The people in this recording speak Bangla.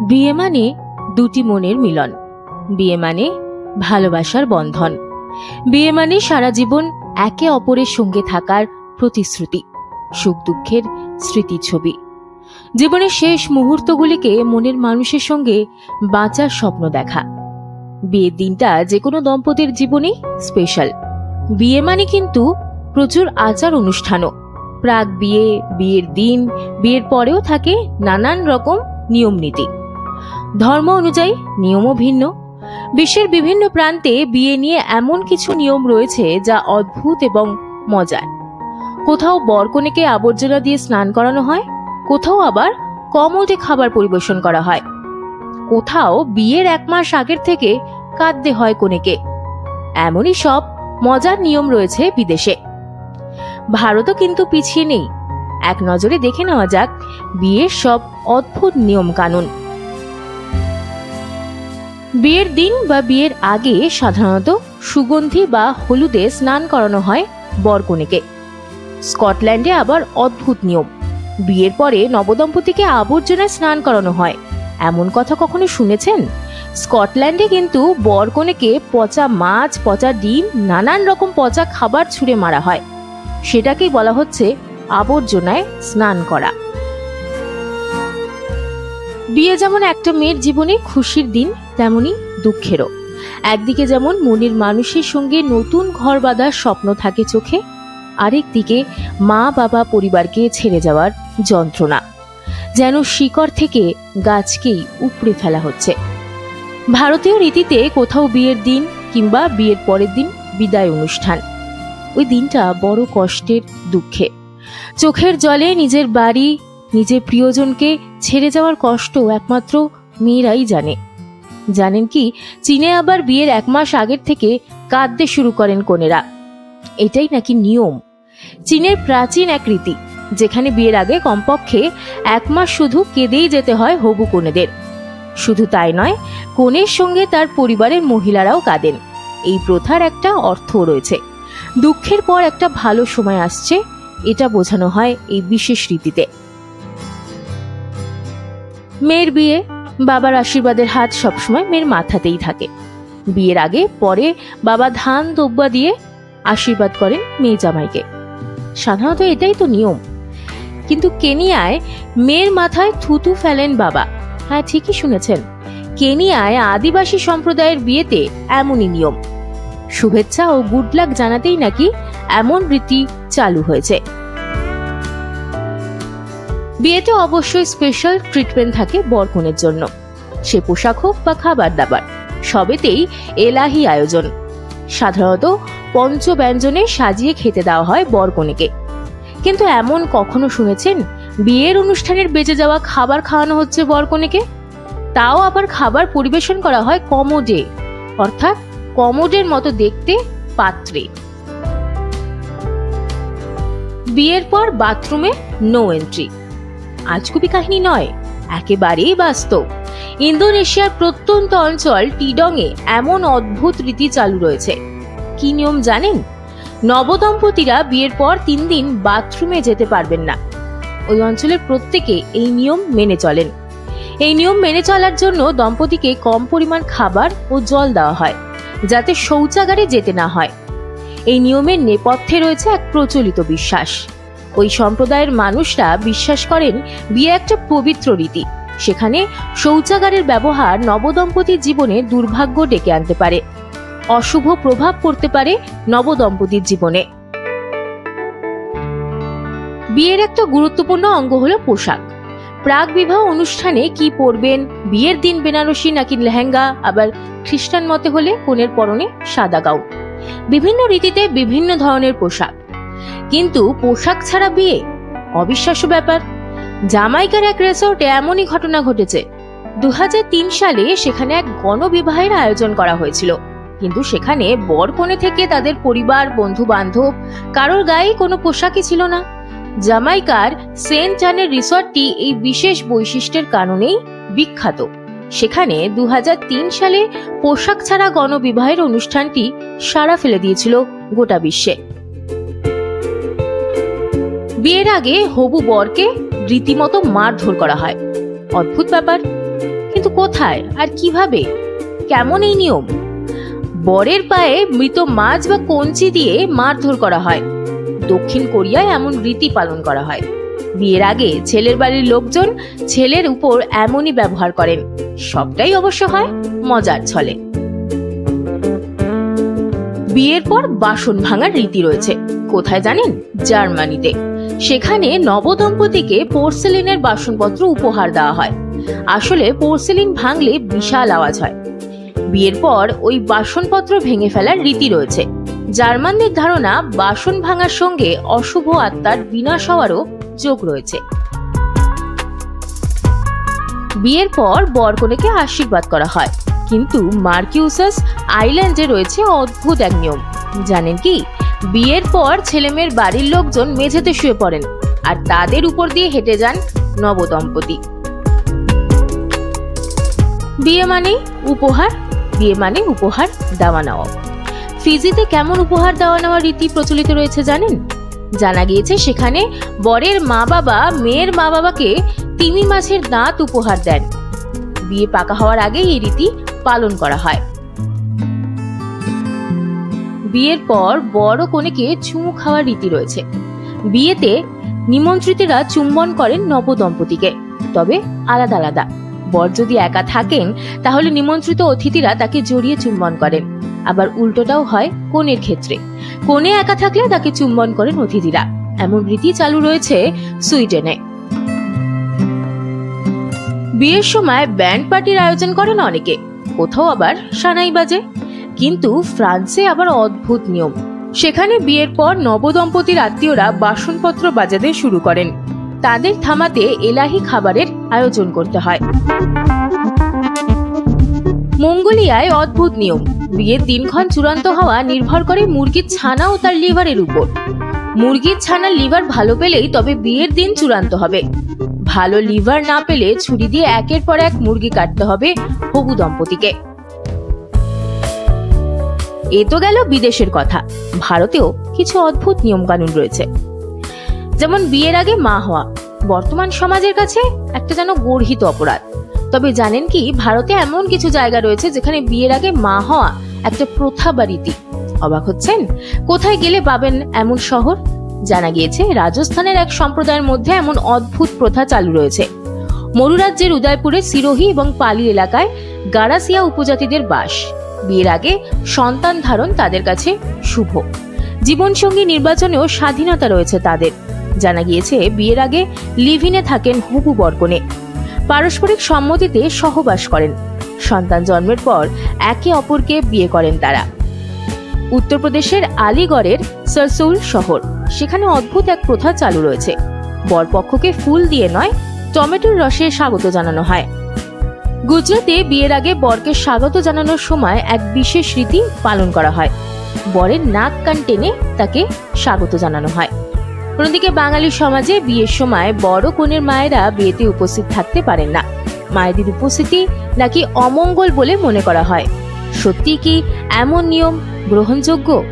বিয়ে মানে দুটি মনের মিলন। বিয়ে মানে ভালোবাসার বন্ধন। বিয়ে মানে সারা জীবন একে অপরের সঙ্গে থাকার প্রতিশ্রুতি, সুখ দুঃখের স্মৃতিছবি। জীবনের শেষ মুহূর্তগুলিকে মনের মানুষের সঙ্গে বাঁচার স্বপ্ন দেখা। বিয়ের দিনটা যে কোনো দম্পতির জীবনেই স্পেশাল। বিয়ে মানে কিন্তু প্রচুর আচার অনুষ্ঠানও। প্রাক বিয়ে, বিয়ের দিন, বিয়ের পরেও থাকে নানান রকম নিয়ম নীতি। ধর্ম অনুযায়ী নিয়মও ভিন্ন। বিশ্বের বিভিন্ন প্রান্তে বিয়ে নিয়ে এমন কিছু নিয়ম রয়েছে যা অদ্ভুত এবং মজার। কোথাও বরকনেকে আবর্জনা দিয়ে স্নান করানো হয়, কোথাও আবার কমোডে খাবার পরিবেশন করা হয়, কোথাও বিয়ের 1 মাস আগের থেকে কাঁদতে হয় কনেকে। এমনই সব মজার নিয়ম রয়েছে বিদেশে। ভারতও কিন্তু পিছিয়ে নেই। এক নজরে দেখে নেওয়া যাক বিয়ের সব অদ্ভুত নিয়ম কানুন। বিয়ের দিন বা বিয়ের আগে সাধারণত সুগন্ধি বা হলুদে স্নান করানো হয় বরকনেকে। স্কটল্যান্ডে আবার অদ্ভুত নিয়ম, বিয়ের পরে নবদম্পতিকে আবর্জনায় স্নান করানো হয়। এমন কথা কখনো শুনেছেন? স্কটল্যান্ডে কিন্তু বরকনেকে পচা মাছ, পচা ডিম, নানান রকম পচা খাবার ছুঁড়ে মারা হয়। সেটাকেই বলা হচ্ছে আবর্জনায় স্নান করা। বিয়ে যেমন একটা মেয়ের জীবনে খুশির দিন, তেমনি দুঃখেরও। একদিকে যেমন মনের মানুষের সঙ্গে নতুন ঘর বাঁধার স্বপ্ন থাকে চোখে, আরেক দিকে মা বাবা পরিবারকে ছেড়ে যাওয়ার যন্ত্রণা। যেন শিকড় থেকে গাছকেই উপড়ে ফেলা হচ্ছে। ভারতীয় রীতিতে কোথাও বিয়ের দিন কিংবা বিয়ের পরের দিন বিদায় অনুষ্ঠান। ওই দিনটা বড় কষ্টের, দুঃখে। চোখের জলে নিজের বাড়ি, নিজের প্রিয়জনকে ছেড়ে যাওয়ার কষ্ট একমাত্র মেয়েরাই জানে। জানেন কি, চীনে আবার বিয়ের 1 মাস আগের থেকে কাঁদতে শুরু করেন কনেরা। এটাই নাকি নিয়ম। চীনের প্রাচীন এক রীতি, যেখানে বিয়ের আগে কমপক্ষে 1 মাস শুধু কেঁদেই যেতে হয় হবু কনেদের। শুধু তাই নয়, কনের সঙ্গে তার পরিবারের মহিলারাও কাঁদেন। এই প্রথার একটা অর্থও রয়েছে। দুঃখের পর একটা ভালো সময় আসছে, এটা বোঝানো হয় এই বিশেষ রীতিতে। মেয়ের বিয়ে, বাবার আশীর্বাদের হাত সবসময় মেয়ের মাথাতেই থাকে। বিয়ের আগে পরে বাবা ধান দব্বা দিয়ে আশীর্বাদ করেন মেয়ে জামাইকে। সাধারণত এটাই তো নিয়ম। কিন্তু কেনিয়ায় মেয়ের মাথায় থুতু ফেলেন বাবা। হ্যাঁ, ঠিকই শুনেছেন। কেনিয়ায় আদিবাসী সম্প্রদায়ের বিয়েতে এমনই নিয়ম। শুভেচ্ছা ও গুড লাক জানাতেই নাকি এমন রীতি চালু হয়েছে। বিয়েতে অবশ্যই স্পেশাল ট্রিটমেন্ট থাকে বরকনের জন্য। সে পোশাক হোক বা খাবার দাবার, সবেতেই এলাহি আয়োজন। সাধারণত পঞ্চব্যঞ্জনে সাজিয়ে খেতে দেওয়া হয় বরকনেকে। কিন্তু এমন কখনো শুনেছেন বিয়ের অনুষ্ঠানের বেঁচে যাওয়া খাবার খাওয়ানো হচ্ছে বরকনেকে? তাও আবার খাবার পরিবেশন করা হয় কমোডে, অর্থাৎ কমোডের মতো দেখতে পাত্রে। বিয়ের পর বাথরুমে নো এন্ট্রি। আজগুবি কাহিনী নয়, একেবারেই বাস্তব। ইন্দোনেশিয়ার প্রত্যন্ত অঞ্চল টিডংয়ে এমন অদ্ভুত রীতি চালু রয়েছে। কি নিয়ম জানেন? নবদম্পতিরা বিয়ের পর 3 দিন বাথরুমে যেতে পারবেন না। ওই অঞ্চলের প্রত্যেকে এই নিয়ম মেনে চলেন। এই নিয়ম মেনে চলার জন্য দম্পতিকে কম পরিমাণ খাবার ও জল দেওয়া হয়, যাতে শৌচাগারে যেতে না হয়। এই নিয়মের নেপথ্যে রয়েছে এক প্রচলিত বিশ্বাস। ওই সম্প্রদায়ের মানুষরা বিশ্বাস করেন বিয়ে একটা পবিত্র রীতি। সেখানে শৌচাগারের ব্যবহার নবদম্পতির জীবনে দুর্ভাগ্য ডেকে আনতে পারে, অশুভ প্রভাব পড়তে পারে নবদম্পতির জীবনে। বিয়ের একটা গুরুত্বপূর্ণ অঙ্গ হলো পোশাক। প্রাক বিবাহ অনুষ্ঠানে কি পরবেন, বিয়ের দিন বেনারসি নাকি লেহেঙ্গা, আবার খ্রিস্টান মতে হলে কনের পরনে সাদা গাউন। বিভিন্ন রীতিতে বিভিন্ন ধরনের পোশাক। কিন্তু পোশাক ছাড়া বিয়ে অবিশ্বাস্য ব্যাপার। জামাইকার এক রিসোর্টে এমনই ঘটনা ঘটেছে। 2003 সালে সেখানে এক গণবিবাহের আয়োজন করা হয়েছিল। কিন্তু সেখানে বর কনে থেকে তাদের পরিবার, বন্ধু বান্ধব কারোর গায়ে কোনো পোশাকই ছিল না। জামাইকার সেন্ট জানের রিসর্টটি এই বিশেষ বৈশিষ্ট্যের কারণেই বিখ্যাত। সেখানে 2003 সালে পোশাক ছাড়া গণবিবাহের অনুষ্ঠানটি সাড়া ফেলে দিয়েছিল গোটা বিশ্বে। বিয়ের আগে হবু বরকে রীতিমতো মারধর করা হয়। অদ্ভুত ব্যাপার। কিন্তু কোথায় আর কিভাবে, কেমন এই নিয়ম? বরের পায়ে মৃত মাছ বা কঞ্চি দিয়ে মারধর করা হয়। দক্ষিণ কোরিয়ায় এমন রীতি পালন করা হয়। বিয়ের আগে ছেলের বাড়ির লোকজন ছেলের উপর এমনই ব্যবহার করেন। সবটাই অবশ্য হয় মজার ছলে। বিয়ের পর বাসন ভাঙার রীতি রয়েছে। কোথায় জানেন? জার্মানিতে। সেখানে নবদম্পতিকে পোর্সেলিনের বাসনপত্র উপহার দেওয়া হয়। আসলে পোর্সেলিন ভাঙলে বিশাল আওয়াজ হয়। বিয়ের পর ওই বাসনপত্র ভেঙে ফেলার রীতি রয়েছে। জার্মানদের ধারণা বাসন ভাঙার সঙ্গে অশুভ আত্মার বিনাশ হওয়ারও যোগ রয়েছে। বিয়ের পর বরকনেকে আশীর্বাদ করা হয়। কিন্তু মার্কিউসাস আইল্যান্ডে রয়েছে অদ্ভুত এক নিয়ম। জানেন কি? বিয়ের পর ছেলেমেয়ের বাড়ির লোকজন মেঝেতে শুয়ে পড়েন আর তাদের উপর দিয়ে হেঁটে যান নবদম্পতি। বিয়ে মানে উপহার, বিয়ে মানে উপহার দেওয়া নেওয়া। ফিজিতে কেমন উপহার দেওয়া নেওয়ার রীতি প্রচলিত রয়েছে জানেন? জানা গিয়েছে সেখানে বরের মা বাবা মেয়ের মা বাবাকে তিমি মাছের দাঁত উপহার দেন। বিয়ে পাকা হওয়ার আগে এই রীতি পালন করা হয়। বিয়ের পর বর ও কনেকে চুমু খাওয়ার রীতি রয়েছে। বিয়েতে নিমন্ত্রিতরা চুম্বন করেন নবদম্পতিকে, তবে আলাদা আলাদা। বর যদি একা থাকেন তাহলে নিমন্ত্রিত অতিথিরা তাকে জড়িয়ে চুম্বন করেন। আবার উল্টোটাও হয় কনের ক্ষেত্রে। কনে একা থাকলে তাকে চুম্বন করেন অতিথিরা। এমন রীতি চালু রয়েছে সুইডেনে। বিয়ের সময় ব্যান্ড পার্টির আয়োজন করেন অনেকে, কোথাও আবার সানাই বাজে। কিন্তু ফ্রান্সে আবার অদ্ভুত নিয়ম। সেখানে বিয়ের পর নবদম্পতির আত্মীয়রা বাসনপত্র বাজাতে শুরু করেন। তাদের থামাতে এলাহি খাবারের আয়োজন করতে হয়। মঙ্গোলিয়ায় অদ্ভুত নিয়ম। বিয়ের দিনক্ষণ চূড়ান্ত হওয়া নির্ভর করে মুরগির ছানা ও তার লিভারের উপর। মুরগির ছানার লিভার ভালো পেলেই তবে বিয়ের দিন চূড়ান্ত হবে। ভালো লিভার না পেলে ছুরি দিয়ে একের পর এক মুরগি কাটতে হবে হবু দম্পতিকে। এ তো গেল বিদেশের কথা। ভারতেও কিছু অদ্ভুত নিয়ম কানুন রয়েছে। যেমন বিয়ের আগে মা হওয়া বর্তমান সমাজের কাছে একটা যেন গর্হিত অপরাধ। তবে জানেন কি, ভারতে এমন কিছু জায়গা রয়েছে যেখানে বিয়ের আগে মা হওয়া একটা প্রথা বা রীতি। অবাক হচ্ছেন? কোথায় গেলে পাবেন এমন শহর? জানা গিয়েছে রাজস্থানের এক সম্প্রদায়ের মধ্যে এমন অদ্ভুত প্রথা চালু রয়েছে। মরু রাজ্যের উদয়পুরে সিরোহি এবং পালি এলাকায় গারাসিয়া উপজাতিদের বাস। বিয়ের আগে সন্তান ধারণ তাদের কাছে শুভ। জীবনসঙ্গী নির্বাচনেও স্বাধীনতা রয়েছে তাদের। জানা গিয়েছে বিয়ের আগে লিভ-ইনে থাকেন হবু বরকনে। পারস্পরিক সম্মতিতে সহবাস করেন। সন্তান জন্মের পর একে অপরকে বিয়ে করেন তারা। উত্তরপ্রদেশের আলিগড়ের সরসৌল শহর, সেখানে অদ্ভুত এক প্রথা চালু রয়েছে। বরপক্ষকে ফুল দিয়ে নয়, টমেটোর রসে স্বাগত জানানো হয়। গুজরাটে বিয়ের আগে বরকে স্বাগত জানানোর সময় এক বিশেষ রীতি পালন করা হয়। বরের নাক কান টেনে তাকে স্বাগত জানানো হয়। অন্যদিকে বাঙালি সমাজে বিয়ের সময় বর ও কনের মায়েরা বিয়েতে উপস্থিত থাকতে পারেন না। মায়েদের উপস্থিতি নাকি অমঙ্গল বলে মনে করা হয়। সত্যি কি এমন নিয়ম গ্রহণযোগ্য?